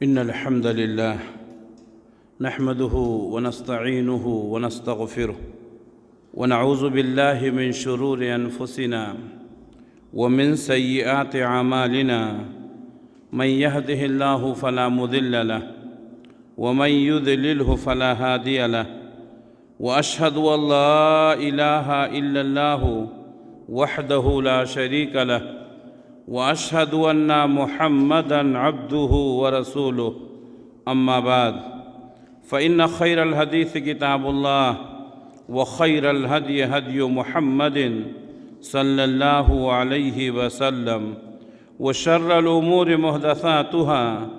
إن الحمد لله نحمده ونستعينه ونستغفره ونعوذ بالله من شرور أنفسنا ومن سيئات أعمالنا من يهده الله فلا مضل له ومن يضلله فلا هادي له وأشهد أن لا إله إلا الله وحده لا شريك له وأشهد أن محمدًا عبده ورسوله أما بعد فإن خير الحديث كتاب الله وخير الهدي هدي محمد صلى الله عليه وسلم وشر الأمور محدثاتها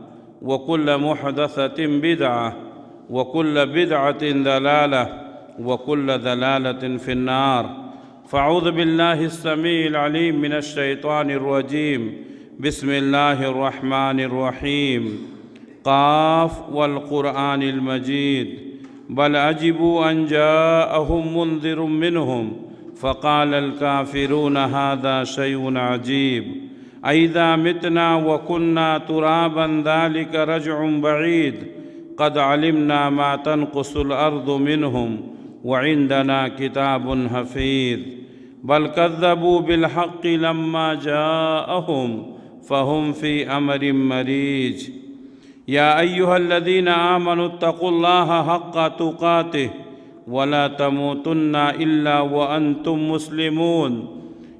وكل محدثة بدعة وكل بدعة ضلالة وكل ضلالة في النار فأعوذ بالله السميع العليم من الشيطان الرجيم بسم الله الرحمن الرحيم قاف والقرآن المجيد بل عجبوا أن جاءهم منذر منهم فقال الكافرون هذا شيء عجيب أئذا متنا وكنا ترابا ذلك رجع بعيد قد علمنا ما تنقص الأرض منهم وعندنا كتاب حفيظ بل كذبوا بالحق لما جاءهم فهم في أمر مريج يا أيها الذين آمنوا اتقوا الله حق تقاته ولا تموتن إلا وأنتم مسلمون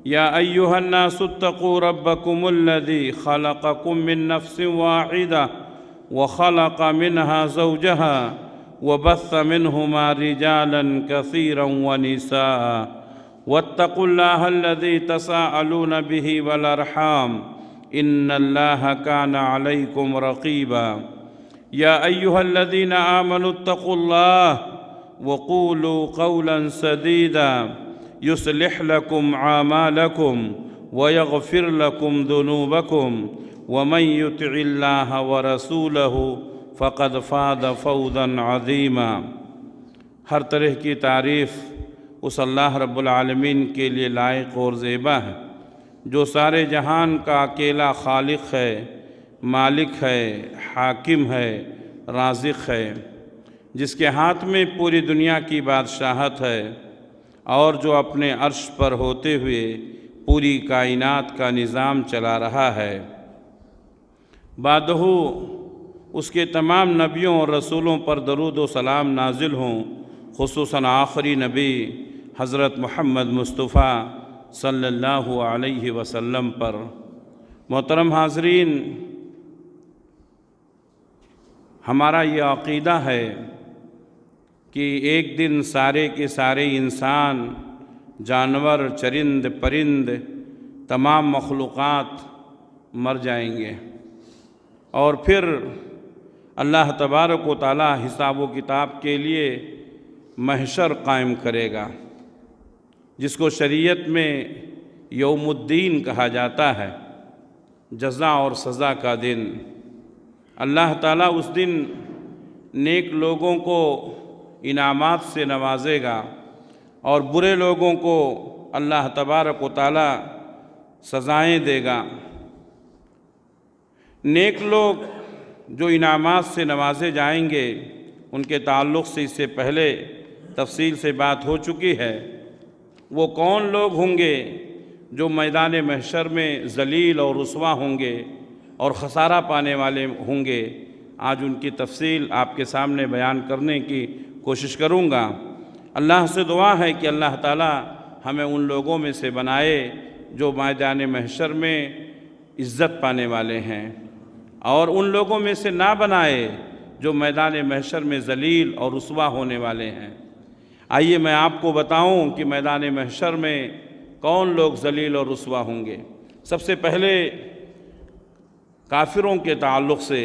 يا أيها الناس اتقوا ربكم الذي خلقكم من نفس واحدة وخلق منها زوجها وبث منهما رجالا كثيرا ونساء واتقوا الله الذي تساءلون به والأرحام إن الله كان عليكم رقيبا يا أيها الذين آمنوا اتقوا الله وقولوا قولا سديدا يصلح لكم أعمالكم ويغفر لكم ذنوبكم ومن يطع الله ورسوله فقد فاز فوزا عظیما۔ ہر طرح کی تعریف اس اللہ رب العالمین کے لیے لائق اور زیبا ہے جو سارے جہان کا اکیلا خالق ہے، مالک ہے، حاکم ہے، رازق ہے، جس کے ہاتھ میں پوری دنیا کی بادشاہت ہے اور جو اپنے عرش پر ہوتے ہوئے پوری کائنات کا نظام چلا رہا ہے۔ بعدہ اس کے تمام نبیوں اور رسولوں پر درود و سلام نازل ہوں، خصوصاً آخری نبی حضرت محمد مصطفیٰ صلی اللہ علیہ وسلم پر۔ محترم حاضرین، ہمارا یہ عقیدہ ہے کہ ایک دن سارے کے سارے انسان، جانور، چرند، پرند، تمام مخلوقات مر جائیں گے اور پھر اللہ تبارک و تعالی حساب و کتاب کے لیے محشر قائم کرے گا، جس کو شریعت میں یوم الدین کہا جاتا ہے، جزا اور سزا کا دن۔ اللہ تعالیٰ اس دن نیک لوگوں کو انعامات سے نوازے گا اور برے لوگوں کو اللہ تبارک و تعالی سزائیں دے گا۔ نیک لوگ جو انعامات سے نوازے جائیں گے، ان کے تعلق سے اس سے پہلے تفصیل سے بات ہو چکی ہے۔ وہ کون لوگ ہوں گے جو میدان محشر میں ذلیل اور رسوا ہوں گے اور خسارہ پانے والے ہوں گے، آج ان کی تفصیل آپ کے سامنے بیان کرنے کی کوشش کروں گا۔ اللہ سے دعا ہے کہ اللہ تعالی ہمیں ان لوگوں میں سے بنائے جو میدان محشر میں عزت پانے والے ہیں، اور ان لوگوں میں سے نہ بنائے جو میدان محشر میں ذلیل اور رسوا ہونے والے ہیں۔ آئیے میں آپ کو بتاؤں کہ میدان محشر میں کون لوگ ذلیل اور رسوا ہوں گے۔ سب سے پہلے کافروں کے تعلق سے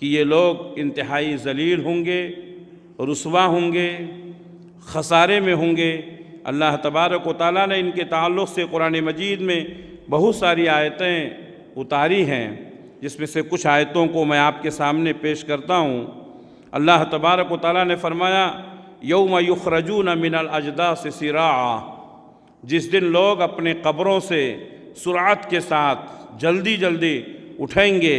کہ یہ لوگ انتہائی ذلیل ہوں گے، رسوا ہوں گے، خسارے میں ہوں گے۔ اللہ تبارک و تعالیٰ نے ان کے تعلق سے قرآن مجید میں بہت ساری آیتیں اتاری ہیں، جس میں سے کچھ آیتوں کو میں آپ کے سامنے پیش کرتا ہوں۔ اللہ تبارک و تعالیٰ نے فرمایا یوم یخرجون من الاجداث سراعا، جس دن لوگ اپنے قبروں سے سرعت کے ساتھ جلدی جلدی اٹھیں گے،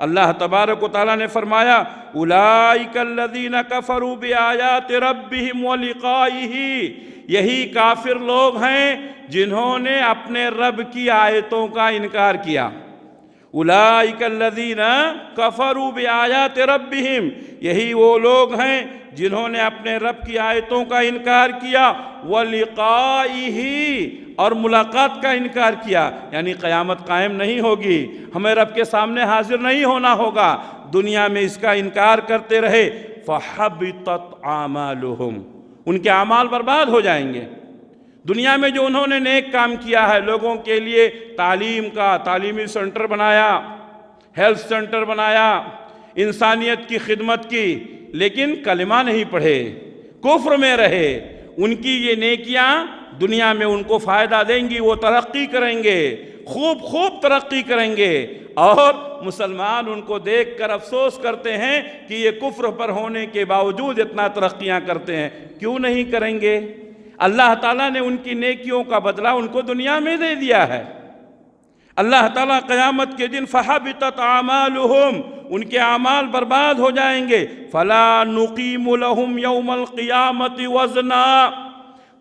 اللہ تبارک و تعالیٰ نے فرمایا اولئک الذین کفروا بآیات ربہم ولقائہ، یہی کافر لوگ ہیں جنہوں نے اپنے رب کی آیتوں کا انکار کیا۔ اولئک الذین کفروا بآیات ربہم، یہی وہ لوگ ہیں جنہوں نے اپنے رب کی آیتوں کا انکار کیا، وَلِقَائِهِ، اور ملاقات کا انکار کیا، یعنی قیامت قائم نہیں ہوگی، ہمیں رب کے سامنے حاضر نہیں ہونا ہوگا، دنیا میں اس کا انکار کرتے رہے، فَحَبِطَتْ أَعْمَالُهُمْ، ان کے اعمال برباد ہو جائیں گے۔ دنیا میں جو انہوں نے نیک کام کیا ہے، لوگوں کے لیے تعلیم کا تعلیمی سنٹر بنایا، ہیلتھ سنٹر بنایا، انسانیت کی خدمت کی، لیکن کلمہ نہیں پڑھے، کفر میں رہے، ان کی یہ نیکیاں دنیا میں ان کو فائدہ دیں گی، وہ ترقی کریں گے، خوب ترقی کریں گے، اور مسلمان ان کو دیکھ کر افسوس کرتے ہیں کہ یہ کفر پر ہونے کے باوجود اتنا ترقیاں کرتے ہیں، کیوں نہیں کریں گے؟ اللہ تعالیٰ نے ان کی نیکیوں کا بدلہ ان کو دنیا میں دے دیا ہے۔ اللہ تعالیٰ قیامت کے دن فَحَبِطَتْ أَعْمَالُهُمْ، ان کے اعمال برباد ہو جائیں گے، فَلَا نُقِيمُ لَهُمْ يَوْمَ الْقِيَامَةِ وَزْنًا،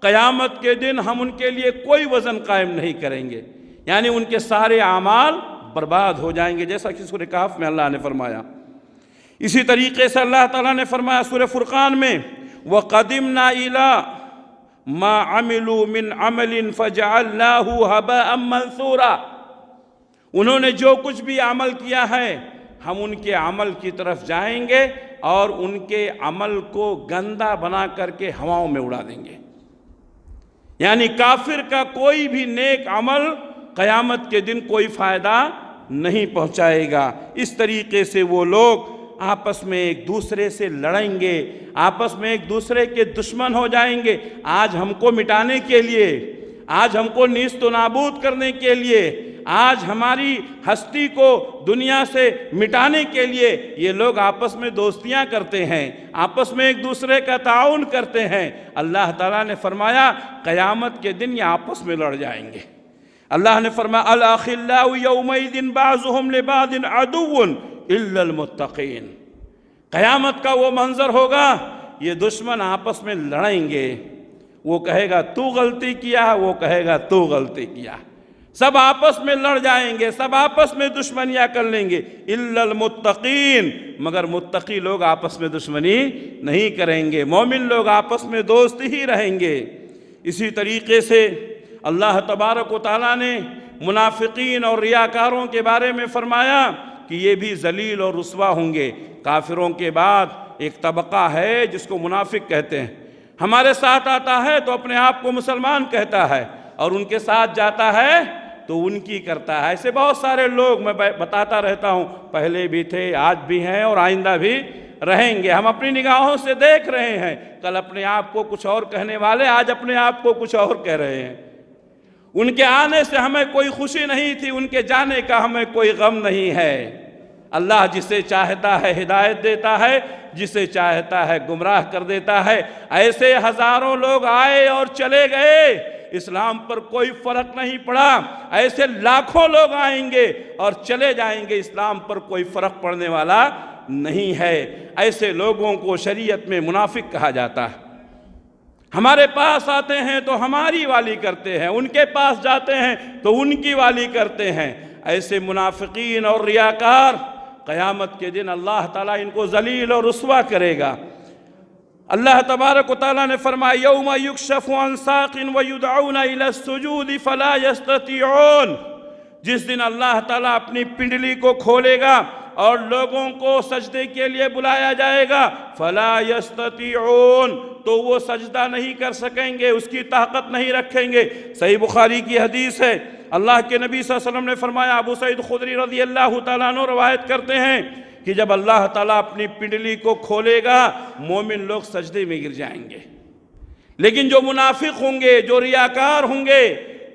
قیامت کے دن ہم ان کے لیے کوئی وزن قائم نہیں کریں گے، یعنی ان کے سارے اعمال برباد ہو جائیں گے، جیسا کہ سورہ کہف میں اللہ نے فرمایا۔ اسی طریقے سے اللہ تعالیٰ نے فرمایا سورہ فرقان میں وَقَدِمْنَا إِلَىٰ مَا عَمِلُوا مِنْ عَمَلٍ فَجَعَلْنَاهُ هَبَاءً مَنْثُورًا، انہوں نے جو کچھ بھی عمل کیا ہے ہم ان کے عمل کی طرف جائیں گے اور ان کے عمل کو گندا بنا کر کے ہواؤں میں اڑا دیں گے، یعنی کافر کا کوئی بھی نیک عمل قیامت کے دن کوئی فائدہ نہیں پہنچائے گا۔ اس طریقے سے وہ لوگ آپس میں ایک دوسرے سے لڑیں گے، آپس میں ایک دوسرے کے دشمن ہو جائیں گے، آج ہم کو مٹانے کے لیے، آج ہم کو نیست و نابود کرنے کے لیے، آج ہماری ہستی کو دنیا سے مٹانے کے لیے یہ لوگ آپس میں دوستیاں کرتے ہیں، آپس میں ایک دوسرے کا تعاون کرتے ہیں۔ اللہ تعالیٰ نے فرمایا قیامت کے دن یہ آپس میں لڑ جائیں گے۔ اللہ نے فرمایا الْأَخِلَّاءُ يَوْمَئِذٍ بَعْضُهُمْ لِبَعْضٍ عَدُوٌّ إِلَّا الْمُتَّقِينَ، قیامت کا وہ منظر ہوگا، یہ دشمن آپس میں لڑیں گے، وہ کہے گا تو غلطی کیا ہے، وہ کہے گا تو غلطی کیا، سب آپس میں لڑ جائیں گے، سب آپس میں دشمنیاں کر لیں گے، إِلَّا الْمُتَّقِينَ، مگر متقی لوگ آپس میں دشمنی نہیں کریں گے، مومن لوگ آپس میں دوست ہی رہیں گے۔ اسی طریقے سے اللہ تبارک و تعالیٰ نے منافقین اور ریاکاروں کے بارے میں فرمایا کہ یہ بھی ذلیل اور رسوا ہوں گے۔ کافروں کے بعد ایک طبقہ ہے جس کو منافق کہتے ہیں، ہمارے ساتھ آتا ہے تو اپنے آپ کو مسلمان کہتا ہے، اور ان کے ساتھ جاتا ہے تو ان کی کرتا ہے۔ ایسے بہت سارے لوگ میں بتاتا رہتا ہوں، پہلے بھی تھے، آج بھی ہیں اور آئندہ بھی رہیں گے، ہم اپنی نگاہوں سے دیکھ رہے ہیں، کل اپنے آپ کو کچھ اور کہنے والے آج اپنے آپ کو کچھ اور کہہ رہے ہیں۔ ان کے آنے سے ہمیں کوئی خوشی نہیں تھی، ان کے جانے کا ہمیں کوئی غم نہیں ہے۔ اللہ جسے چاہتا ہے ہدایت دیتا ہے، جسے چاہتا ہے گمراہ کر دیتا ہے۔ ایسے ہزاروں لوگ آئے اور چلے گئے، اسلام پر کوئی فرق نہیں پڑا، ایسے لاکھوں لوگ آئیں گے اور چلے جائیں گے، اسلام پر کوئی فرق پڑنے والا نہیں ہے۔ ایسے لوگوں کو شریعت میں منافق کہا جاتا ہے۔ ہمارے پاس آتے ہیں تو ہماری والی کرتے ہیں، ان کے پاس جاتے ہیں تو ان کی والی کرتے ہیں۔ ایسے منافقین اور ریاکار قیامت کے دن اللہ تعالیٰ ان کو ذلیل اور رسوا کرے گا۔ اللہ تبارک و تعالیٰ نے فرمایا یوم یکشف عن ساق ویدعون الی السجود فلا یستطیعون، جس دن اللہ تعالیٰ اپنی پنڈلی کو کھولے گا اور لوگوں کو سجدے کے لیے بلایا جائے گا، فلا یستطیعون، تو وہ سجدہ نہیں کر سکیں گے، اس کی طاقت نہیں رکھیں گے۔ صحیح بخاری کی حدیث ہے، اللہ کے نبی صلی اللہ علیہ وسلم نے فرمایا، ابو سعید خدری رضی اللہ تعالیٰ عنہ روایت کرتے ہیں کہ جب اللہ تعالیٰ اپنی پنڈلی کو کھولے گا مومن لوگ سجدے میں گر جائیں گے، لیکن جو منافق ہوں گے، جو ریاکار ہوں گے،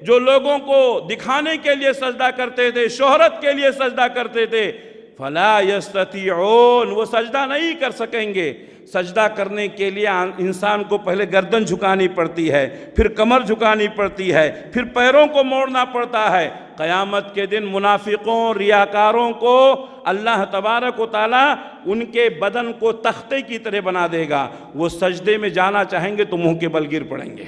جو لوگوں کو دکھانے کے لیے سجدہ کرتے تھے، شہرت کے لیے سجدہ کرتے تھے، فلا یستطیعون، وہ سجدہ نہیں کر سکیں گے۔ سجدہ کرنے کے لیے انسان کو پہلے گردن جھکانی پڑتی ہے، پھر کمر جھکانی پڑتی ہے، پھر پیروں کو موڑنا پڑتا ہے۔ قیامت کے دن منافقوں، ریاکاروں کو اللہ تبارک و تعالیٰ ان کے بدن کو تختے کی طرح بنا دے گا۔ وہ سجدے میں جانا چاہیں گے تو منہ کے بل گر پڑیں گے۔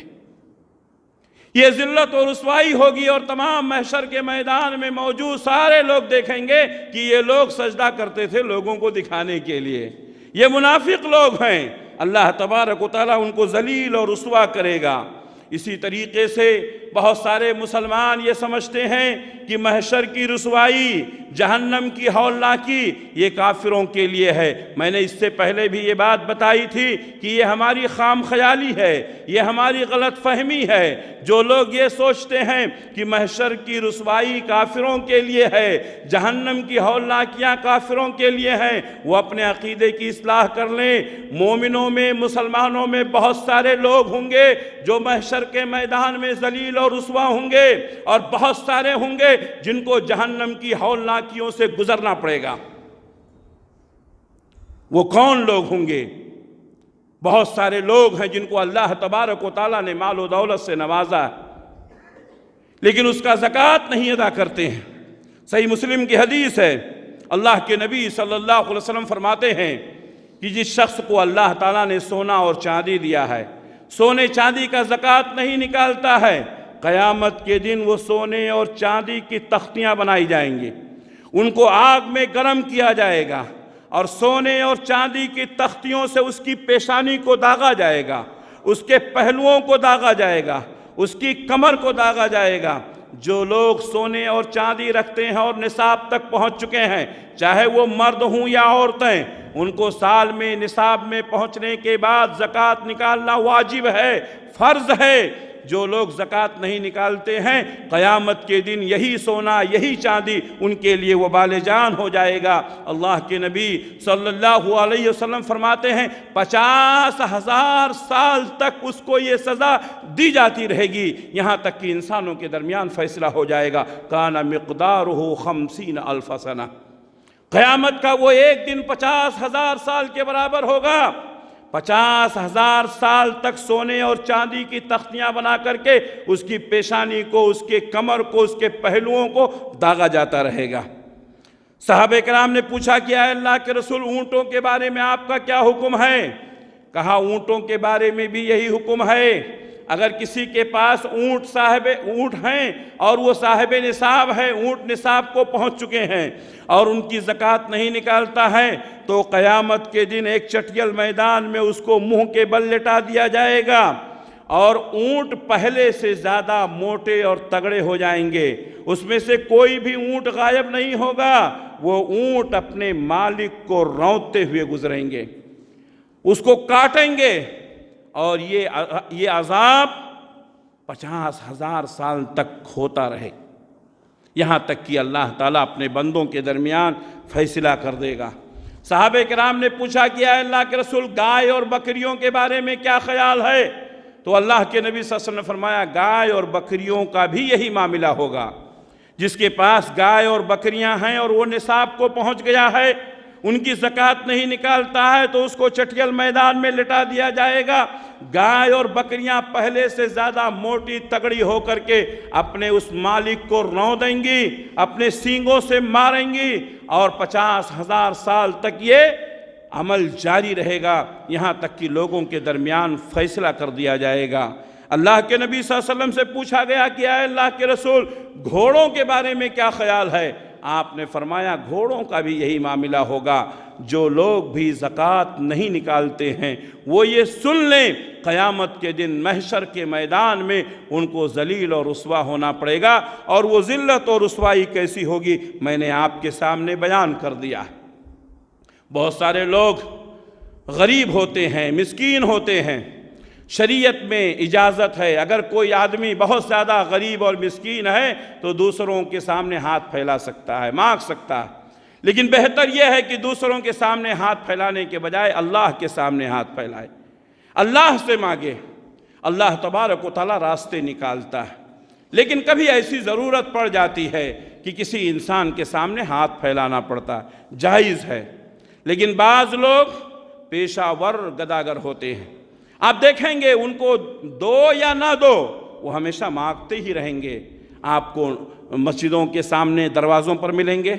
یہ ذلت اور رسوائی ہوگی، اور تمام محشر کے میدان میں موجود سارے لوگ دیکھیں گے کہ یہ لوگ سجدہ کرتے تھے لوگوں کو دکھانے کے لیے، یہ منافق لوگ ہیں۔ اللہ تبارک و تعالیٰ ان کو ذلیل اور رسوا کرے گا۔ اسی طریقے سے بہت سارے مسلمان یہ سمجھتے ہیں کہ محشر کی رسوائی، جہنم کی ہولناکی یہ کافروں کے لیے ہے۔ میں نے اس سے پہلے بھی یہ بات بتائی تھی کہ یہ ہماری خام خیالی ہے، یہ ہماری غلط فہمی ہے۔ جو لوگ یہ سوچتے ہیں کہ محشر کی رسوائی کافروں کے لیے ہے، جہنم کی ہولناکیاں کافروں کے لیے ہیں، وہ اپنے عقیدے کی اصلاح کر لیں۔ مومنوں میں، مسلمانوں میں بہت سارے لوگ ہوں گے جو محشر کے میدان میں ذلیل اور رسوا ہوں گے، اور بہت سارے ہوں گے جن کو جہنم کی ہولناکیوں سے گزرنا پڑے گا۔ وہ کون لوگ ہوں گے؟ بہت سارے لوگ ہیں جن کو اللہ تبارک و تعالیٰ نے مال و دولت سے نوازا لیکن اس کا زکوٰۃ نہیں ادا کرتے ہیں۔ صحیح مسلم کی حدیث ہے، اللہ کے نبی صلی اللہ علیہ وسلم فرماتے ہیں کہ جس شخص کو اللہ تعالیٰ نے سونا اور چاندی دیا ہے، سونے چاندی کا زکوٰۃ نہیں نکالتا ہے، قیامت کے دن وہ سونے اور چاندی کی تختیاں بنائی جائیں گی، ان کو آگ میں گرم کیا جائے گا، اور سونے اور چاندی کی تختیوں سے اس کی پیشانی کو داغا جائے گا، اس کے پہلوؤں کو داغا جائے گا، اس کی کمر کو داغا جائے گا۔ جو لوگ سونے اور چاندی رکھتے ہیں اور نصاب تک پہنچ چکے ہیں، چاہے وہ مرد ہوں یا عورتیں، ان کو سال میں نصاب میں پہنچنے کے بعد زکوٰۃ نکالنا واجب ہے، فرض ہے۔ جو لوگ زکوٰۃ نہیں نکالتے ہیں، قیامت کے دن یہی سونا، یہی چاندی ان کے لیے وبال جان ہو جائے گا۔ اللہ کے نبی صلی اللہ علیہ وسلم فرماتے ہیں 50,000 سال تک اس کو یہ سزا دی جاتی رہے گی، یہاں تک کہ انسانوں کے درمیان فیصلہ ہو جائے گا۔ کان مقدارہ 50,000 سنہ، قیامت کا وہ ایک دن 50,000 سال کے برابر ہوگا۔ 50,000 سال تک سونے اور چاندی کی تختیاں بنا کر کے اس کی پیشانی کو، اس کے کمر کو، اس کے پہلوؤں کو داغا جاتا رہے گا۔ صحابہ کرام نے پوچھا کہ اے اللہ کے رسول، اونٹوں کے بارے میں آپ کا کیا حکم ہے؟ کہا اونٹوں کے بارے میں بھی یہی حکم ہے۔ اگر کسی کے پاس اونٹ ہیں اور وہ صاحب نصاب ہے، اونٹ نصاب کو پہنچ چکے ہیں اور ان کی زکوٰۃ نہیں نکالتا ہے، تو قیامت کے دن ایک چٹیل میدان میں اس کو منہ کے بل لٹا دیا جائے گا، اور اونٹ پہلے سے زیادہ موٹے اور تگڑے ہو جائیں گے، اس میں سے کوئی بھی اونٹ غائب نہیں ہوگا۔ وہ اونٹ اپنے مالک کو رونتے ہوئے گزریں گے، اس کو کاٹیں گے، اور یہ عذاب 50,000 سال تک ہوتا رہے، یہاں تک کہ اللہ تعالیٰ اپنے بندوں کے درمیان فیصلہ کر دے گا۔ صحابہ کرام نے پوچھا کہ اے اللہ کے رسول، گائے اور بکریوں کے بارے میں کیا خیال ہے؟ تو اللہ کے نبی صلی اللہ علیہ وسلم نے فرمایا گائے اور بکریوں کا بھی یہی معاملہ ہوگا۔ جس کے پاس گائے اور بکریاں ہیں اور وہ نصاب کو پہنچ گیا ہے، ان کی زکوٰۃ نہیں نکالتا ہے، تو اس کو چٹیل میدان میں لٹا دیا جائے گا۔ گائے اور بکریاں پہلے سے زیادہ موٹی تگڑی ہو کر کے اپنے اس مالک کو رون دیں گی، اپنے سینگوں سے ماریں گی، اور 50,000 سال تک یہ عمل جاری رہے گا، یہاں تک کہ لوگوں کے درمیان فیصلہ کر دیا جائے گا۔ اللہ کے نبی صلی اللہ علیہ وسلم سے پوچھا گیا کہ اے اللہ کے رسول، گھوڑوں کے بارے میں کیا خیال ہے؟ آپ نے فرمایا گھوڑوں کا بھی یہی معاملہ ہوگا۔ جو لوگ بھی زکوٰۃ نہیں نکالتے ہیں وہ یہ سن لیں، قیامت کے دن محشر کے میدان میں ان کو ذلیل اور رسوا ہونا پڑے گا، اور وہ ذلت اور رسوائی کیسی ہوگی میں نے آپ کے سامنے بیان کر دیا۔ بہت سارے لوگ غریب ہوتے ہیں، مسکین ہوتے ہیں، شریعت میں اجازت ہے اگر کوئی آدمی بہت زیادہ غریب اور مسکین ہے تو دوسروں کے سامنے ہاتھ پھیلا سکتا ہے، مانگ سکتا ہے، لیکن بہتر یہ ہے کہ دوسروں کے سامنے ہاتھ پھیلانے کے بجائے اللہ کے سامنے ہاتھ پھیلائے، اللہ سے مانگے۔ اللہ تبارک و تعالیٰ راستے نکالتا ہے، لیکن کبھی ایسی ضرورت پڑ جاتی ہے کہ کسی انسان کے سامنے ہاتھ پھیلانا پڑتا ہے، جائز ہے۔ لیکن بعض لوگ پیشہ ور گداگر ہوتے ہیں۔ آپ دیکھیں گے ان کو دو یا نہ دو، وہ ہمیشہ مانگتے ہی رہیں گے۔ آپ کو مسجدوں کے سامنے دروازوں پر ملیں گے،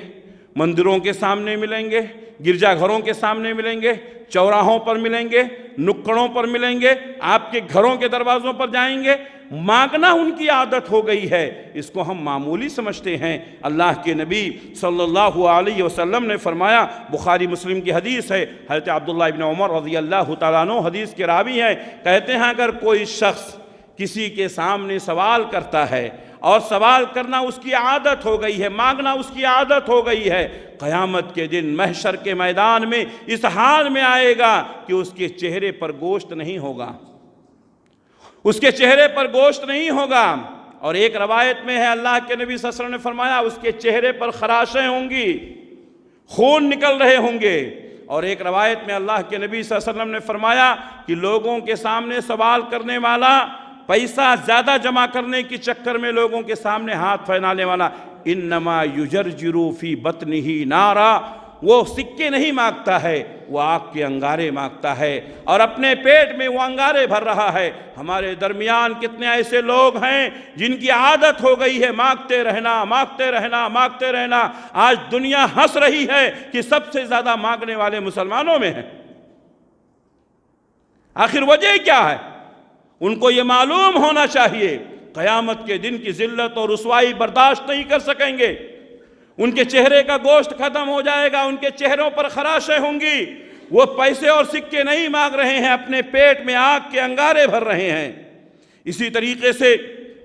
مندروں کے سامنے ملیں گے، گرجا گھروں کے سامنے ملیں گے، چوراہوں پر ملیں گے، نکڑوں پر ملیں گے، آپ کے گھروں کے دروازوں پر جائیں گے۔ مانگنا ان کی عادت ہو گئی ہے، اس کو ہم معمولی سمجھتے ہیں۔ اللہ کے نبی صلی اللہ علیہ وسلم نے فرمایا، بخاری مسلم کی حدیث ہے، حضرت عبداللہ ابن عمر رضی اللہ تعالیٰ عنہ حدیث کے راوی ہیں، کہتے ہیں اگر کوئی شخص کسی کے سامنے سوال کرتا ہے اور سوال کرنا اس کی عادت ہو گئی ہے، مانگنا اس کی عادت ہو گئی ہے، قیامت کے دن محشر کے میدان میں اس حال میں آئے گا کہ اس کے چہرے پر گوشت نہیں ہوگا، اس کے چہرے پر گوشت نہیں ہوگا۔ اور ایک روایت میں ہے اللہ کے نبی صلی اللہ علیہ وسلم نے فرمایا اس کے چہرے پر خراشیں ہوں گی، خون نکل رہے ہوں گے۔ اور ایک روایت میں اللہ کے نبی صلی اللہ علیہ وسلم نے فرمایا کہ لوگوں کے سامنے سوال کرنے والا، پیسہ زیادہ جمع کرنے کی چکر میں لوگوں کے سامنے ہاتھ پھیلانے والا، انما یجرجر فی بطنہ نارا، وہ سکے نہیں مانگتا ہے، وہ آگ کے انگارے مانگتا ہے، اور اپنے پیٹ میں وہ انگارے بھر رہا ہے۔ ہمارے درمیان کتنے ایسے لوگ ہیں جن کی عادت ہو گئی ہے مانگتے رہنا، مانگتے رہنا، مانگتے رہنا۔ آج دنیا ہنس رہی ہے کہ سب سے زیادہ مانگنے والے مسلمانوں میں ہیں۔ آخر وجہ کیا ہے؟ ان کو یہ معلوم ہونا چاہیے قیامت کے دن کی ذلت اور رسوائی برداشت نہیں کر سکیں گے۔ ان کے چہرے کا گوشت ختم ہو جائے گا، ان کے چہروں پر خراشیں ہوں گی۔ وہ پیسے اور سکے نہیں مانگ رہے ہیں، اپنے پیٹ میں آگ کے انگارے بھر رہے ہیں۔ اسی طریقے سے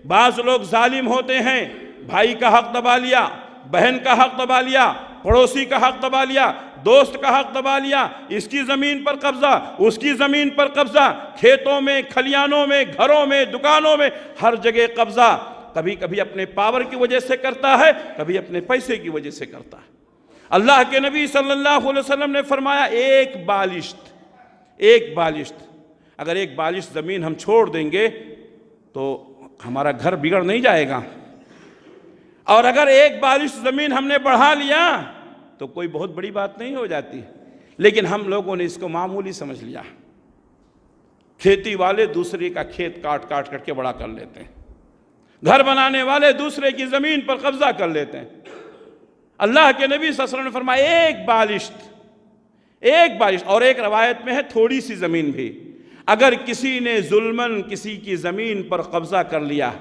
بعض لوگ ظالم ہوتے ہیں، بھائی کا حق دبا لیا، بہن کا حق دبا لیا، پڑوسی کا حق دبا لیا، دوست کا حق دبا لیا، اس کی زمین پر قبضہ، اس کی زمین پر قبضہ، کھیتوں میں، کھلیانوں میں، گھروں میں، دکانوں میں، ہر جگہ قبضہ۔ کبھی کبھی اپنے پاور کی وجہ سے کرتا ہے، کبھی اپنے پیسے کی وجہ سے کرتا ہے۔ اللہ کے نبی صلی اللہ علیہ وسلم نے فرمایا ایک بالشت اگر ایک بالشت زمین ہم چھوڑ دیں گے تو ہمارا گھر بگڑ نہیں جائے گا، اور اگر ایک بالشت زمین ہم نے بڑھا لیا تو کوئی بہت بڑی بات نہیں ہو جاتی۔ لیکن ہم لوگوں نے اس کو معمولی سمجھ لیا۔ کھیتی والے دوسرے کا کھیت کاٹ کاٹ کر کے بڑا کر لیتے ہیں، گھر بنانے والے دوسرے کی زمین پر قبضہ کر لیتے ہیں۔ اللہ کے نبی صلی اللہ علیہ وسلم نے فرمایا ایک بالشت، اور ایک روایت میں ہے تھوڑی سی زمین بھی، اگر کسی نے ظلماً کسی کی زمین پر قبضہ کر لیا،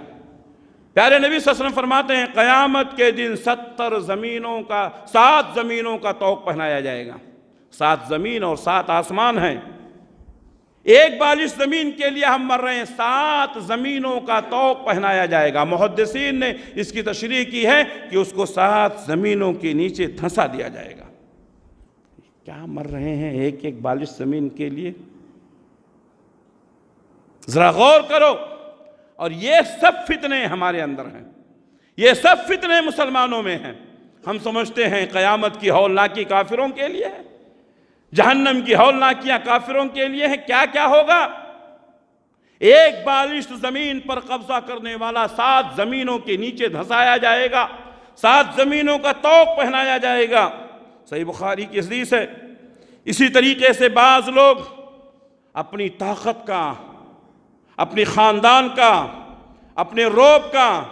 پیارے نبی صلی اللہ علیہ وسلم فرماتے ہیں قیامت کے دن 7 زمینوں کا طوق پہنایا جائے گا۔ 7 زمین اور 7 آسمان ہیں، ایک بالش زمین کے لیے ہم مر رہے ہیں، 7 زمینوں کا طوق پہنایا جائے گا۔ محدثین نے اس کی تشریح کی ہے کہ اس کو 7 زمینوں کے نیچے دھنسا دیا جائے گا۔ کیا مر رہے ہیں ایک ایک بالش زمین کے لیے؟ ذرا غور کرو۔ اور یہ سب فتنے ہمارے اندر ہیں، یہ سب فتنے مسلمانوں میں ہیں۔ ہم سمجھتے ہیں قیامت کی ہولناکی کافروں کے لیے ہے، جہنم کی ہولناکیاں کافروں کے لیے ہیں۔ کیا کیا ہوگا؟ ایک بالش زمین پر قبضہ کرنے والا 7 زمینوں کے نیچے دھنسایا جائے گا، 7 زمینوں کا طوق پہنایا جائے گا۔ صحیح بخاری کی حدیث ہے۔ اسی طریقے سے بعض لوگ اپنی طاقت کا، اپنی خاندان کا، اپنے رعب کا،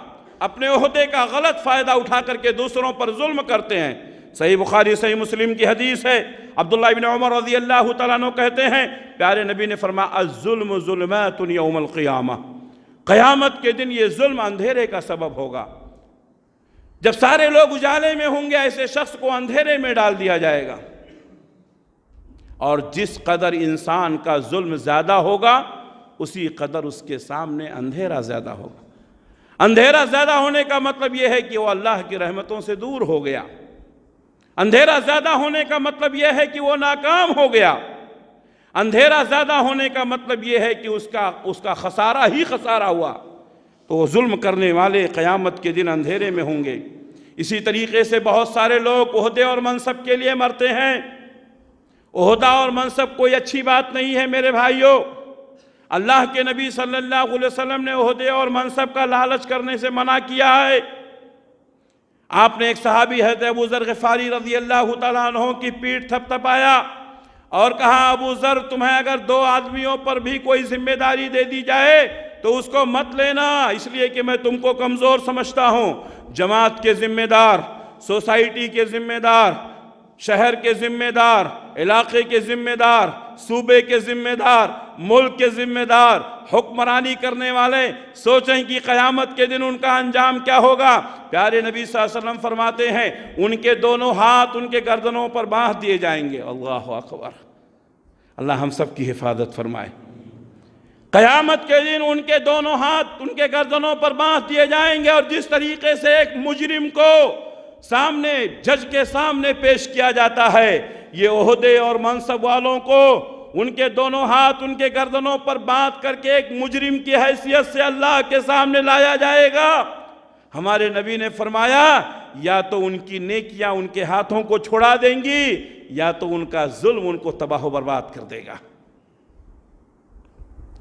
اپنے عہدے کا غلط فائدہ اٹھا کر کے دوسروں پر ظلم کرتے ہیں۔ صحیح بخاری صحیح مسلم کی حدیث ہے، عبداللہ ابن عمر رضی اللہ تعالیٰ عنہ کہتے ہیں پیارے نبی نے فرمایا الظلم ظلمات یوم القیامہ، قیامت کے دن یہ ظلم اندھیرے کا سبب ہوگا۔ جب سارے لوگ اجالے میں ہوں گے ایسے شخص کو اندھیرے میں ڈال دیا جائے گا، اور جس قدر انسان کا ظلم زیادہ ہوگا اسی قدر اس کے سامنے اندھیرا زیادہ ہوگا۔ اندھیرا زیادہ ہونے کا مطلب یہ ہے کہ وہ اللہ کی رحمتوں سے دور ہو گیا، اندھیرا زیادہ ہونے کا مطلب یہ ہے کہ وہ ناکام ہو گیا، اندھیرا زیادہ ہونے کا مطلب یہ ہے کہ اس کا خسارہ ہی خسارہ ہوا۔ تو وہ ظلم کرنے والے قیامت کے دن اندھیرے میں ہوں گے۔ اسی طریقے سے بہت سارے لوگ عہدے اور منصب کے لیے مرتے ہیں۔ عہدہ اور منصب کوئی اچھی بات نہیں ہے میرے بھائیوں۔ اللہ کے نبی صلی اللہ علیہ وسلم نے عہدے اور منصب کا لالچ کرنے سے منع کیا ہے۔ آپ نے ایک صحابی حضرت ابو ذر غفاری رضی اللہ تعالیٰ عنہ کی پیٹھ تھپ تھپایا اور کہا ابو ذر تمہیں اگر 2 آدمیوں پر بھی کوئی ذمہ داری دے دی جائے تو اس کو مت لینا، اس لیے کہ میں تم کو کمزور سمجھتا ہوں۔ جماعت کے ذمہ دار، سوسائٹی کے ذمہ دار، شہر کے ذمہ دار، علاقے کے ذمہ دار، صوبے کے ذمہ دار، ملک کے ذمہ دار، حکمرانی کرنے والے سوچیں کہ قیامت کے دن ان کا انجام کیا ہوگا۔ پیارے نبی صلی اللہ علیہ وسلم فرماتے ہیں ان کے دونوں ہاتھ ان کے گردنوں پر باندھ دیے جائیں گے۔ اللہ اکبر، اللہ ہم سب کی حفاظت فرمائے۔ قیامت کے دن ان کے دونوں ہاتھ ان کے گردنوں پر باندھ دیے جائیں گے، اور جس طریقے سے ایک مجرم کو سامنے جج کے سامنے پیش کیا جاتا ہے، یہ عہدے اور منصب والوں کو ان کے دونوں ہاتھ ان کے گردنوں پر باندھ کر کے ایک مجرم کی حیثیت سے اللہ کے سامنے لایا جائے گا۔ ہمارے نبی نے فرمایا یا تو ان کی نیکیاں ان کے ہاتھوں کو چھڑا دیں گی، یا تو ان کا ظلم ان کو تباہ و برباد کر دے گا۔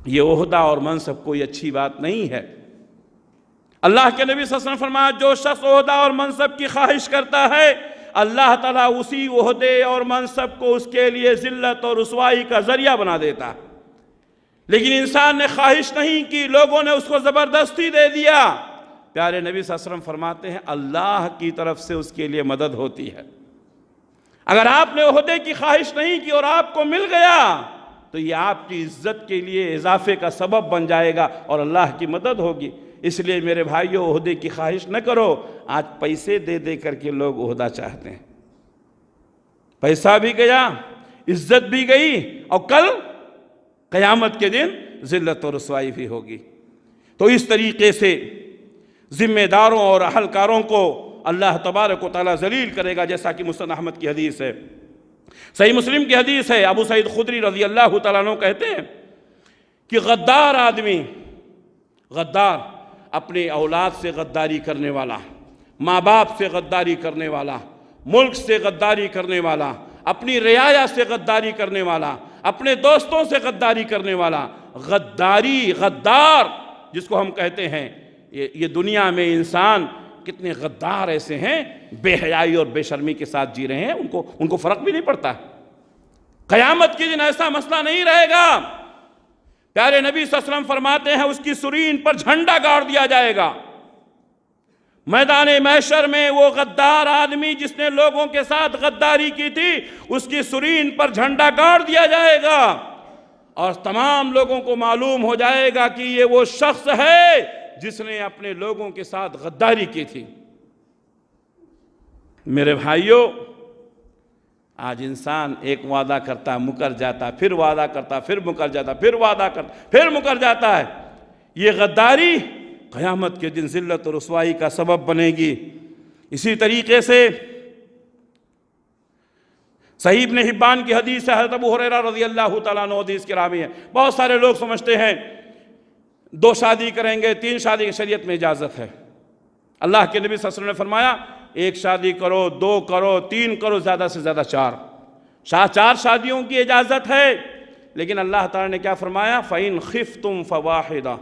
یہ عہدہ اور منصب کوئی اچھی بات نہیں ہے۔ اللہ کے نبی صلی اللہ علیہ وسلم فرمایا جو شخص عہدہ اور منصب کی خواہش کرتا ہے، اللہ تعالیٰ اسی عہدے اور منصب کو اس کے لیے ذلت اور رسوائی کا ذریعہ بنا دیتا۔ لیکن انسان نے خواہش نہیں کی، لوگوں نے اس کو زبردستی دے دیا۔ پیارے نبی صلی اللہ علیہ وسلم فرماتے ہیں اللہ کی طرف سے اس کے لیے مدد ہوتی ہے۔ اگر آپ نے عہدے کی خواہش نہیں کی اور آپ کو مل گیا تو یہ آپ کی عزت کے لیے اضافے کا سبب بن جائے گا اور اللہ کی مدد ہوگی۔ اس لیے میرے بھائیو عہدے کی خواہش نہ کرو۔ آج پیسے دے دے کر کے لوگ عہدہ چاہتے ہیں، پیسہ بھی گیا، عزت بھی گئی، اور کل قیامت کے دن ذلت اور رسوائی بھی ہوگی۔ تو اس طریقے سے ذمہ داروں اور اہلکاروں کو اللہ تبارک و تعالیٰ ذلیل کرے گا، جیسا کہ مسند احمد کی حدیث ہے، صحیح مسلم کی حدیث ہے۔ ابو سعید خدری رضی اللہ تعالیٰ عنہ کہتے ہیں کہ غدار آدمی، غدار اپنی اولاد سے غداری کرنے والا، ماں باپ سے غداری کرنے والا، ملک سے غداری کرنے والا، اپنی رعایا سے غداری کرنے والا، اپنے دوستوں سے غداری کرنے والا، غداری، غدار جس کو ہم کہتے ہیں، یہ دنیا میں انسان کتنے غدار ایسے ہیں، بے حیائی اور بے شرمی کے ساتھ جی رہے ہیں، ان کو فرق بھی نہیں پڑتا۔ قیامت کے دن ایسا مسئلہ نہیں رہے گا۔ پیارے نبی صلی اللہ علیہ وسلم فرماتے ہیں اس کی سرین پر جھنڈا گاڑ دیا جائے گا۔ میدان محشر میں وہ غدار آدمی جس نے لوگوں کے ساتھ غداری کی تھی، اس کی سرین پر جھنڈا گاڑ دیا جائے گا، اور تمام لوگوں کو معلوم ہو جائے گا کہ یہ وہ شخص ہے جس نے اپنے لوگوں کے ساتھ غداری کی تھی۔ میرے بھائیوں، آج انسان ایک وعدہ کرتا مکر جاتا، پھر وعدہ کرتا پھر مکر جاتا، پھر وعدہ کرتا پھر مکر جاتا ہے۔ یہ غداری قیامت کے دن ذلت اور رسوائی کا سبب بنے گی۔ اسی طریقے سے صحیح ابن حبان کی حدیث ہے، حضرت ابو ہریرہ رضی اللہ تعالیٰ عنہ حدیث کی راوی ہے۔ بہت سارے لوگ سمجھتے ہیں 2 شادی کریں گے، 3 شادی کی شریعت میں اجازت ہے۔ اللہ کے نبی صلی اللہ علیہ وسلم نے فرمایا 1 شادی کرو، 2 کرو، 3 کرو، زیادہ سے زیادہ 4 شادیوں کی اجازت ہے۔ لیکن اللہ تعالیٰ نے کیا فرمایا؟ فَإِنْ خِفْتُمْ فَوَاحِدًا،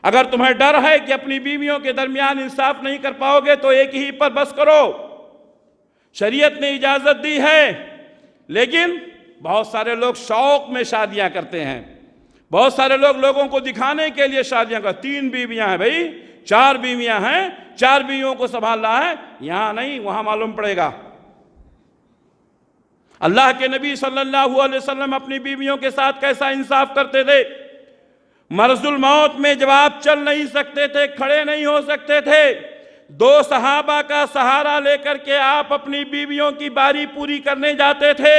اگر تمہیں ڈر ہے کہ اپنی بیویوں کے درمیان انصاف نہیں کر پاؤ گے تو ایک ہی پر بس کرو۔ شریعت نے اجازت دی ہے، لیکن بہت سارے لوگ شوق میں شادیاں کرتے ہیں، بہت سارے لوگ لوگوں کو دکھانے کے لیے شادیاں کرتے ہیں۔ 3 بیویاں ہیں بھائی، 4 بیویاں ہیں، 4 بیویوں کو سنبھال رہا ہے، یہاں نہیں وہاں معلوم پڑے گا۔ اللہ کے نبی صلی اللہ علیہ وسلم اپنی بیویوں کے ساتھ کیسا انصاف کرتے تھے۔ مرض الموت میں جب آپ چل نہیں سکتے تھے، کھڑے نہیں ہو سکتے تھے، 2 صحابہ کا سہارا لے کر کے آپ اپنی بیویوں کی باری پوری کرنے جاتے تھے۔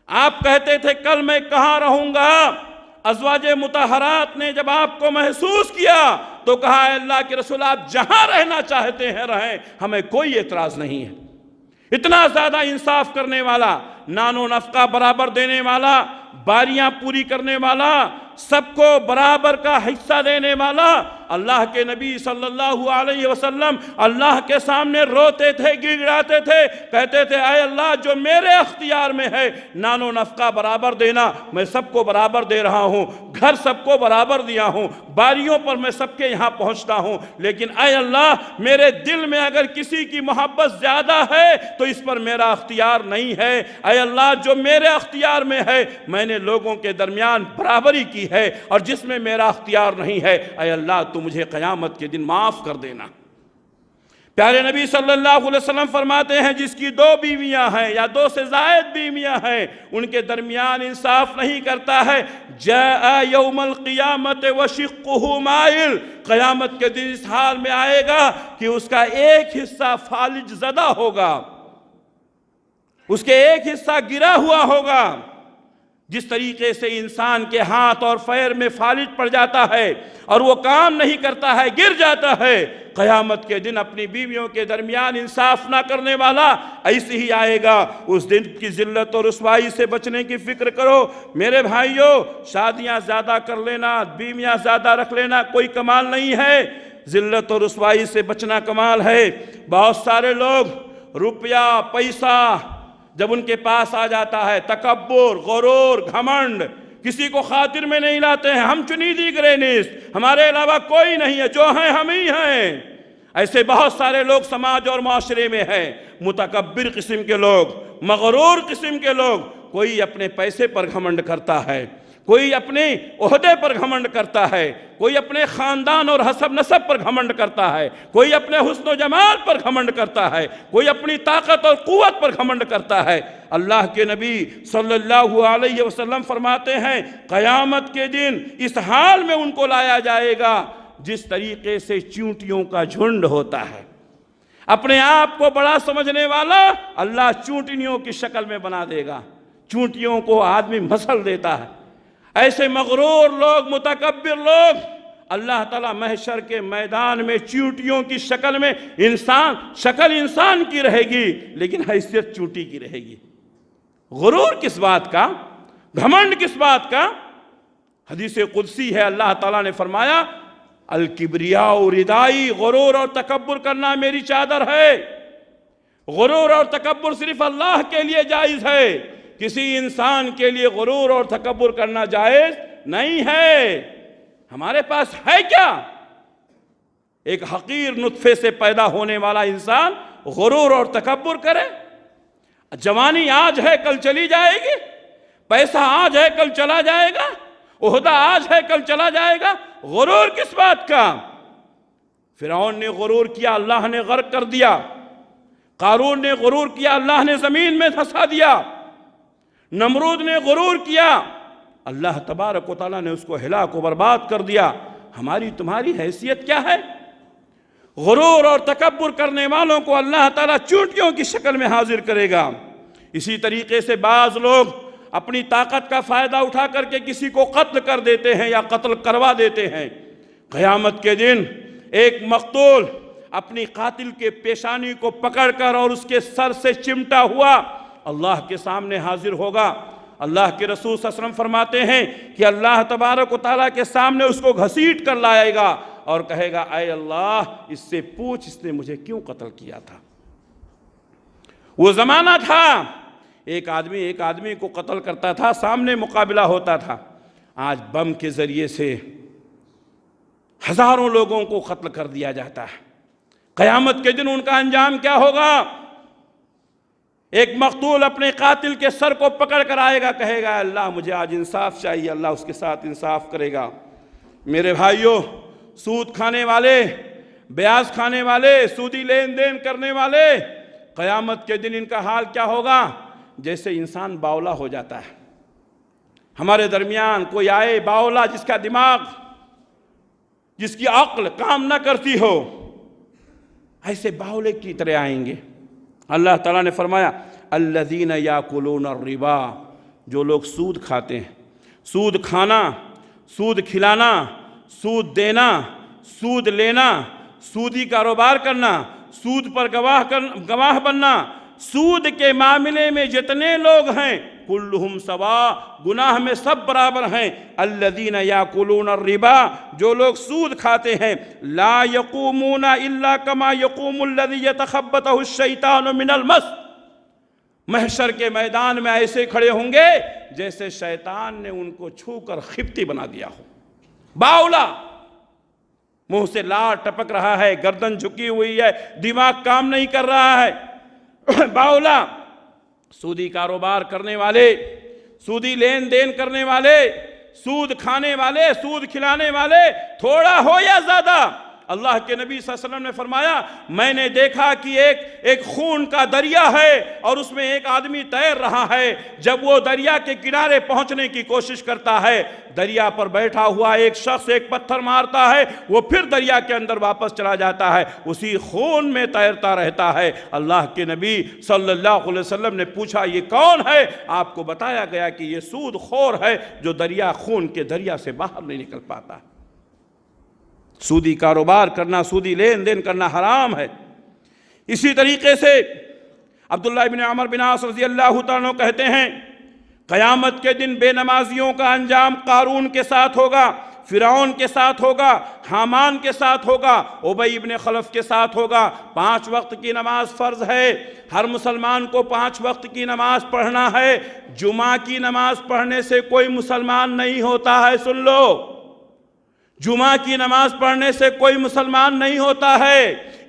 آپ کہتے تھے کل میں کہاں رہوں گا؟ ازواج مطہرات نے جب آپ کو محسوس کیا تو کہا اے اللہ کے رسول آپ جہاں رہنا چاہتے ہیں رہیں، ہمیں کوئی اعتراض نہیں ہے۔ اتنا زیادہ انصاف کرنے والا، نان و نفقہ برابر دینے والا، باریاں پوری کرنے والا، سب کو برابر کا حصہ دینے والا اللہ کے نبی صلی اللہ علیہ وسلم اللہ کے سامنے روتے تھے، گڑگڑاتے تھے، کہتے تھے اے اللہ جو میرے اختیار میں ہے نان و نفقہ برابر دینا، میں سب کو برابر دے رہا ہوں، گھر سب کو برابر دیا ہوں، باریوں پر میں سب کے یہاں پہنچتا ہوں، لیکن اے اللہ میرے دل میں اگر کسی کی محبت زیادہ ہے تو اس پر میرا اختیار نہیں ہے، اے اے اللہ جو میرے اختیار میں ہے میں نے لوگوں کے درمیان برابری کی ہے، اور جس میں میرا اختیار نہیں ہے اے اللہ تو مجھے قیامت کے دن معاف کر دینا۔ پیارے نبی صلی اللہ علیہ وسلم فرماتے ہیں جس کی 2 بیویاں ہیں یا 2 سے زائد بیویاں ہیں ان کے درمیان انصاف نہیں کرتا ہے، جاء یوم القیامت وشقہ مائل، قیامت کے دن اس حال میں آئے گا کہ اس کا ایک حصہ فالج زدہ ہوگا، اس کے ایک حصہ گرا ہوا ہوگا۔ جس طریقے سے انسان کے ہاتھ اور پیر میں فالج پڑ جاتا ہے اور وہ کام نہیں کرتا ہے، گر جاتا ہے، قیامت کے دن اپنی بیویوں کے درمیان انصاف نہ کرنے والا ایسے ہی آئے گا۔ اس دن کی ذلت اور رسوائی سے بچنے کی فکر کرو میرے بھائیوں۔ شادیاں زیادہ کر لینا، بیویاں زیادہ رکھ لینا کوئی کمال نہیں ہے، ذلت اور رسوائی سے بچنا کمال ہے۔ بہت سارے لوگ روپیہ پیسہ جب ان کے پاس آ جاتا ہے تکبر، غرور، گھمنڈ، کسی کو خاطر میں نہیں لاتے ہیں، ہم چنیدی گرینسٹ، ہمارے علاوہ کوئی نہیں ہے، جو ہیں ہم ہی ہیں۔ ایسے بہت سارے لوگ سماج اور معاشرے میں ہیں، متکبر قسم کے لوگ، مغرور قسم کے لوگ۔ کوئی اپنے پیسے پر گھمنڈ کرتا ہے، کوئی اپنے عہدے پر گھمنڈ کرتا ہے، کوئی اپنے خاندان اور حسب نسب پر گھمنڈ کرتا ہے، کوئی اپنے حسن و جمال پر گھمنڈ کرتا ہے، کوئی اپنی طاقت اور قوت پر گھمنڈ کرتا ہے۔ اللہ کے نبی صلی اللہ علیہ وسلم فرماتے ہیں قیامت کے دن اس حال میں ان کو لایا جائے گا جس طریقے سے چونٹیوں کا جھنڈ ہوتا ہے۔ اپنے آپ کو بڑا سمجھنے والا اللہ چونٹیوں کی شکل میں بنا دے گا، چونٹیوں کو آدمی مسل دیتا ہے۔ ایسے مغرور لوگ، متکبر لوگ، اللہ تعالیٰ محشر کے میدان میں چونٹیوں کی شکل میں شکل انسان کی رہے گی لیکن حیثیت چونٹی کی رہے گی۔ غرور کس بات کا، گھمنڈ کس بات کا؟ حدیث قدسی ہے، اللہ تعالیٰ نے فرمایا الکبریاء ردائی، غرور اور تکبر کرنا میری چادر ہے۔ غرور اور تکبر صرف اللہ کے لیے جائز ہے، کسی انسان کے لیے غرور اور تکبر کرنا جائز نہیں ہے۔ ہمارے پاس ہے کیا؟ ایک حقیر نطفے سے پیدا ہونے والا انسان غرور اور تکبر کرے؟ جوانی آج ہے کل چلی جائے گی، پیسہ آج ہے کل چلا جائے گا، عہدہ آج ہے کل چلا جائے گا، غرور کس بات کا؟ فرعون نے غرور کیا، اللہ نے غرق کر دیا۔ قارون نے غرور کیا، اللہ نے زمین میں دھسا دیا۔ نمرود نے غرور کیا، اللہ تبارک و تعالیٰ نے اس کو ہلاک و برباد کر دیا۔ ہماری تمہاری حیثیت کیا ہے؟ غرور اور تکبر کرنے والوں کو اللہ تعالیٰ چونٹیوں کی شکل میں حاضر کرے گا۔ اسی طریقے سے بعض لوگ اپنی طاقت کا فائدہ اٹھا کر کے کسی کو قتل کر دیتے ہیں یا قتل کروا دیتے ہیں۔ قیامت کے دن ایک مقتول اپنی قاتل کے پیشانی کو پکڑ کر اور اس کے سر سے چمٹا ہوا اللہ کے سامنے حاضر ہوگا۔ اللہ کے رسول صلی اللہ علیہ وسلم فرماتے ہیں کہ اللہ تبارک و تعالیٰ کے سامنے اس کو گھسیٹ کر لائے گا اور کہے گا اے اللہ اس سے پوچھ اس نے مجھے کیوں قتل کیا تھا۔ وہ زمانہ تھا ایک آدمی کو قتل کرتا تھا، سامنے مقابلہ ہوتا تھا۔ آج بم کے ذریعے سے ہزاروں لوگوں کو قتل کر دیا جاتا ہے۔ قیامت کے دن ان کا انجام کیا ہوگا؟ ایک مقتول اپنے قاتل کے سر کو پکڑ کر آئے گا، کہے گا اللہ مجھے آج انصاف چاہیے، اللہ اس کے ساتھ انصاف کرے گا۔ میرے بھائیوں، سود کھانے والے، بیاج کھانے والے، سودی لین دین کرنے والے، قیامت کے دن ان کا حال کیا ہوگا؟ جیسے انسان باولا ہو جاتا ہے۔ ہمارے درمیان کوئی آئے باولا، جس کا دماغ، جس کی عقل کام نہ کرتی ہو، ایسے باولے کی طرح آئیں گے۔ اللہ تعالیٰ نے فرمایا الذین یاکلون الربا، جو لوگ سود کھاتے ہیں۔ سود کھانا، سود کھلانا، سود دینا، سود لینا، سودی کاروبار کرنا، سود پر گواہ بننا، سود کے معاملے میں جتنے لوگ ہیں کلہم سوا، گناہ میں سب برابر ہیں۔ الذین یاکلون الربا، جو لوگ سود کھاتے ہیں، لا یقومون الا کما یقوم الذی یتخبطہ الشیطان من المس، محشر کے میدان میں ایسے کھڑے ہوں گے جیسے شیطان نے ان کو چھو کر خپتی بنا دیا ہو۔ باولا، منہ سے لار ٹپک رہا ہے، گردن جھکی ہوئی ہے، دماغ کام نہیں کر رہا ہے۔ باولا سودی کاروبار کرنے والے، سودی لین دین کرنے والے، سود کھانے والے، سود کھلانے والے، تھوڑا ہو یا زیادہ، اللہ کے نبی صلی اللہ علیہ وسلم نے فرمایا میں نے دیکھا کہ ایک خون کا دریا ہے اور اس میں ایک آدمی تیر رہا ہے، جب وہ دریا کے کنارے پہنچنے کی کوشش کرتا ہے، دریا پر بیٹھا ہوا ایک شخص ایک پتھر مارتا ہے، وہ پھر دریا کے اندر واپس چلا جاتا ہے، اسی خون میں تیرتا رہتا ہے۔ اللہ کے نبی صلی اللہ علیہ وسلم نے پوچھا یہ کون ہے؟ آپ کو بتایا گیا کہ یہ سود خور ہے جو دریا خون کے دریا سے باہر نہیں نکل پاتا۔ سودی کاروبار کرنا، سودی لین دین کرنا حرام ہے۔ اسی طریقے سے عبداللہ بن عمر بن عاص رضی اللہ تعالیٰ عنہ کہتے ہیں قیامت کے دن بے نمازیوں کا انجام قارون کے ساتھ ہوگا، فرعون کے ساتھ ہوگا، حامان کے ساتھ ہوگا، ابی بن خلف کے ساتھ ہوگا۔ 5 وقت کی نماز فرض ہے، ہر مسلمان کو 5 وقت کی نماز پڑھنا ہے۔ جمعہ کی نماز پڑھنے سے کوئی مسلمان نہیں ہوتا ہے، سن لو، جمعہ کی نماز پڑھنے سے کوئی مسلمان نہیں ہوتا ہے،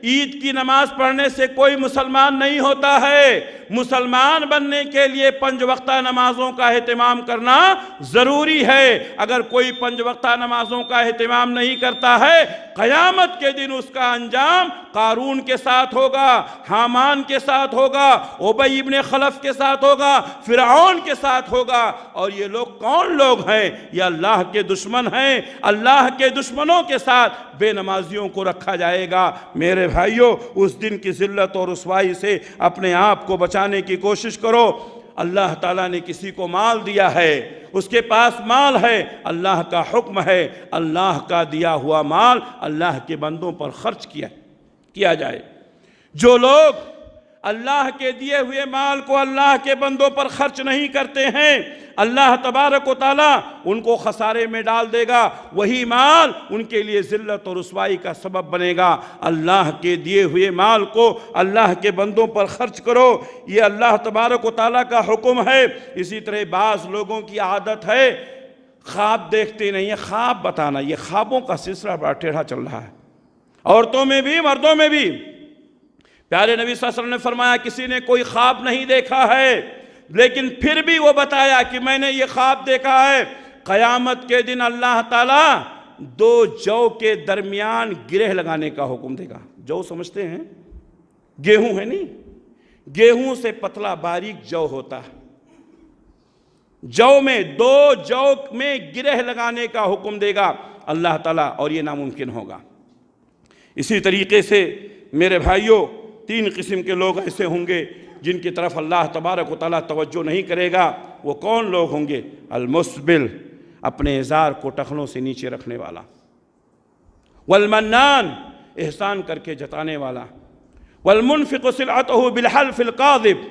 عید کی نماز پڑھنے سے کوئی مسلمان نہیں ہوتا ہے۔ مسلمان بننے کے لیے 5 وقتہ نمازوں کا اہتمام کرنا ضروری ہے۔ اگر کوئی 5 وقتہ نمازوں کا اہتمام نہیں کرتا ہے، قیامت کے دن اس کا انجام قارون کے ساتھ ہوگا، حامان کے ساتھ ہوگا، ابی بن خلف کے ساتھ ہوگا، فرعون کے ساتھ ہوگا۔ اور یہ لوگ کون لوگ ہیں؟ یہ اللہ کے دشمن ہیں۔ اللہ کے دشمنوں کے ساتھ بے نمازیوں کو رکھا جائے گا۔ میرے بھائیوں، اس دن کی ذلت اور رسوائی سے اپنے آپ کو بچانے کی کوشش کرو۔ اللہ تعالیٰ نے کسی کو مال دیا ہے، اس کے پاس مال ہے، اللہ کا حکم ہے اللہ کا دیا ہوا مال اللہ کے بندوں پر خرچ کیا جائے۔ جو لوگ اللہ کے دیے ہوئے مال کو اللہ کے بندوں پر خرچ نہیں کرتے ہیں، اللہ تبارک و تعالیٰ ان کو خسارے میں ڈال دے گا۔ وہی مال ان کے لیے ذلت اور رسوائی کا سبب بنے گا۔ اللہ کے دیے ہوئے مال کو اللہ کے بندوں پر خرچ کرو، یہ اللہ تبارک و تعالیٰ کا حکم ہے۔ اسی طرح بعض لوگوں کی عادت ہے خواب دیکھتے نہیں ہیں، خواب بتانا، یہ خوابوں کا سلسلہ بڑا ٹیڑھا چل رہا ہے، عورتوں میں بھی مردوں میں بھی۔ پیارے نبی صلی اللہ علیہ وسلم نے فرمایا کسی نے کوئی خواب نہیں دیکھا ہے لیکن پھر بھی وہ بتایا کہ میں نے یہ خواب دیکھا ہے، قیامت کے دن اللہ تعالیٰ 2 جو کے درمیان گرہ لگانے کا حکم دے گا۔ جو سمجھتے ہیں گیہوں ہے نہیں، گیہوں سے پتلا باریک جو ہوتا ہے، جو میں 2 جو میں گرہ لگانے کا حکم دے گا اللہ تعالیٰ، اور یہ ناممکن ہوگا۔ اسی طریقے سے میرے بھائیوں 3 قسم کے لوگ ایسے ہوں گے جن کی طرف اللہ تبارک و تعالیٰ توجہ نہیں کرے گا۔ وہ کون لوگ ہوں گے؟ المسبل، اپنے ازار کو ٹخنوں سے نیچے رکھنے والا، والمنان، احسان کر کے جتانے والا، والمنفق سلعته بالحلف القاذب،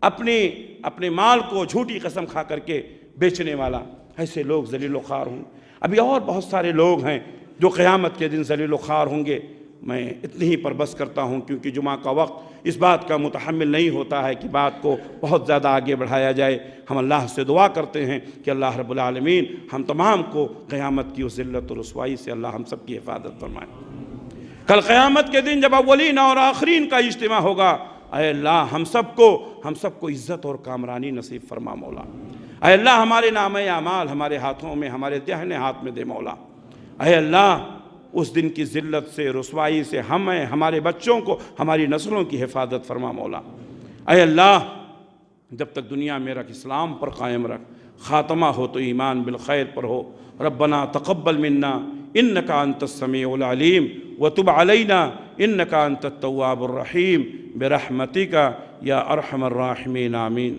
اپنے مال کو جھوٹی قسم کھا کر کے بیچنے والا۔ ایسے لوگ ذلیل و خوار ہوں۔ ابھی اور بہت سارے لوگ ہیں جو قیامت کے دن ذلیل و خوار ہوں گے۔ میں اتنی ہی پر بس کرتا ہوں کیونکہ جمعہ کا وقت اس بات کا متحمل نہیں ہوتا ہے کہ بات کو بہت زیادہ آگے بڑھایا جائے۔ ہم اللہ سے دعا کرتے ہیں کہ اللہ رب العالمین ہم تمام کو قیامت کی اس ذلت و رسوائی سے اللہ ہم سب کی حفاظت فرمائے۔ کل قیامت کے دن جب اولین اور آخرین کا اجتماع ہوگا، اے اللہ ہم سب کو عزت اور کامرانی نصیب فرما مولا۔ اے اللہ ہمارے نامہ اعمال ہمارے ہاتھوں میں، ہمارے دہنے ہاتھ میں دے مولا۔ اے اللہ اس دن کی ذلت سے، رسوائی سے ہمیں، ہمارے بچوں کو، ہماری نسلوں کی حفاظت فرما مولا۔ اے اللہ جب تک دنیا میں رکھ، اسلام پر قائم رکھ، خاتمہ ہو تو ایمان بالخیر پر ہو۔ ربنا تقبل منا انک انت السمیع العلیم وتب علینا انک انت التواب الرحیم برحمتک یا ارحم الراحمین، آمین۔